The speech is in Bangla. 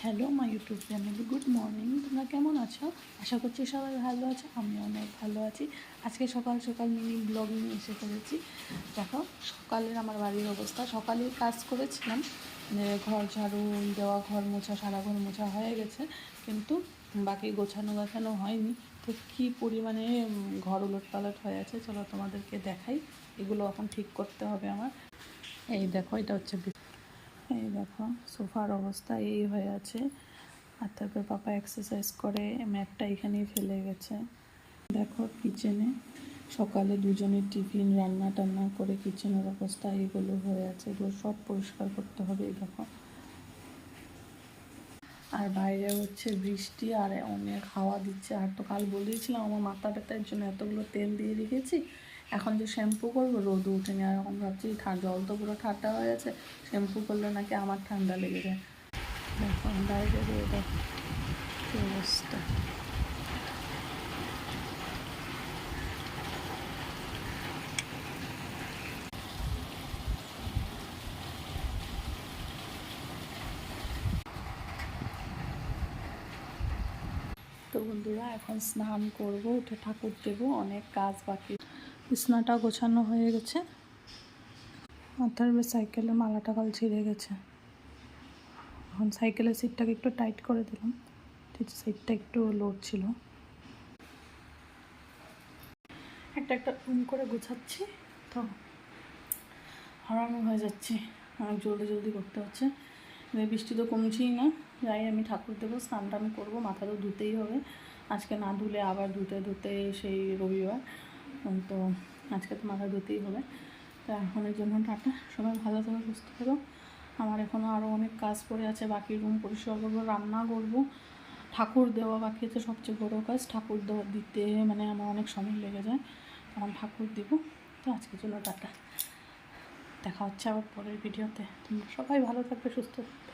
Hello my YouTube family, good morning. তোমরা কেমন আছো? আশা করছি সবাই ভালো আছে, আমি অনেক ভালো আছি। আজকে সকাল সকাল মিনি ব্লগ নিয়ে এসে পড়েছি। দেখো সকালের আমার বাড়ির অবস্থা। সকালে কাজ করেছিলাম, ঘর ঝাড়ু দেওয়া, ঘর মোছা, সারা ঘর মোছা হয়ে গেছে, কিন্তু বাকি গোছানো হয়নি। তো কী পরিমাণে ঘর উলটপালট হয়ে আছে চলো তোমাদেরকে দেখাই। এগুলো এখন ঠিক করতে হবে আমার। এই দেখো, এটা হচ্ছে এই দেখো সোফার অবস্থা এই হয়ে আছে। আর তারপর পাপা এক্সারসাইজ করে ম্যাটটা এখানেই ফেলে গেছে। দেখো কিচেনে সকালে দুজনের টিফিন রান্না টান্না করে কিচেনের অবস্থা এইগুলো হয়ে আছে, এগুলো সব পরিষ্কার করতে হবে। এই দেখো, আর বাইরে হচ্ছে বৃষ্টি আর অনেক হাওয়া দিচ্ছে। আর তো কাল বলেছিলাম আমার মাথা ব্যথার জন্য এতগুলো তেল দিয়ে রেখেছি, এখন যে শ্যাম্পু করবো রোদ উঠেনি। আর এখন ভাবছি জল তো পুরো ঠান্ডা হয়ে আছে, শ্যাম্পু করলে নাকি আমার ঠান্ডা লেগে যায়। দেখো বাইরে দিয়ে দেখো কী অবস্থা। তো বন্ধুরা এখন স্নান করব, উঠে ঠাকুর দেবো, অনেক কাজ বাকি। বিছনাটা গোছানো হয়ে গেছে। মাথার সাইকেলের মালাটা কাল ছিঁড়ে গেছে। এখন সাইকেলের সিটটাকে একটু টাইট করে দিলাম, ঠিক সিটটা একটু লোড ছিল। একটা রুম করে গোছাচ্ছি, তো হারানো হয়ে যাচ্ছে, অনেক জলদি করতে হচ্ছে। বৃষ্টি তো কমছেই না। যাই আমি ঠাকুর দেবো, স্নান টান করবো, মাথা তো ধুতেই হবে। আজকে না ধুলে আবার ধুতে সেই রবিবার, তো আজকে তো মাথা ধুতেই হবে। তো এখনের জন্য টাটা, সবাই ভালো থাকো, সুস্থ থাকো। আমার এখনও আরও অনেক কাজ পড়ে আছে, বাকি রুম পরিষ্কার করবো, রান্না করবো, ঠাকুর দেওয়া বাকি আছে। সবচেয়ে বড়ো কাজ ঠাকুর দেওয়া দিতে মানে আমার অনেক সময় লেগে যায়, তখন ঠাকুর দিব। তো আজকের জন্য টাটা, দেখা হচ্ছে আবার পরের ভিডিওতে। তোমরা সবাই ভালো থাকবে, সুস্থ থাকবে।